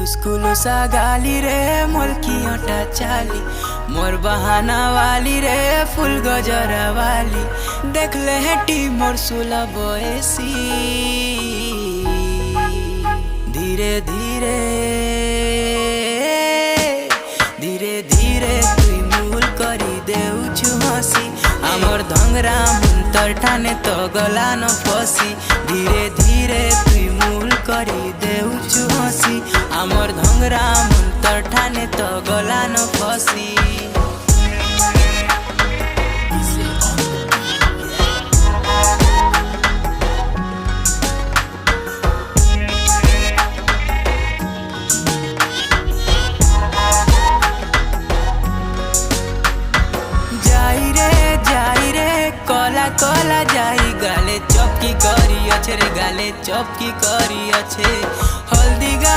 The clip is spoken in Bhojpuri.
स्कूल सा गाली रे मोलकी अटा चाली मोर बहाना वाली रे फुल गजरा वाली देख ले हेटी मोर सुला बयसी धीरे धीरे धीरे धीरे तुई मूल करी देउछु हसी आमर धंगरा मुंतर ठाने तो गला न फसी धीरे धीरे तुई मूल करी देउछु हसी आमर धंगरा मुंतर ठाने तो गला न फसी। कला जाई गाले चौकी करी अच्छे रे गाले चौकी करी अच्छे हल्दी गा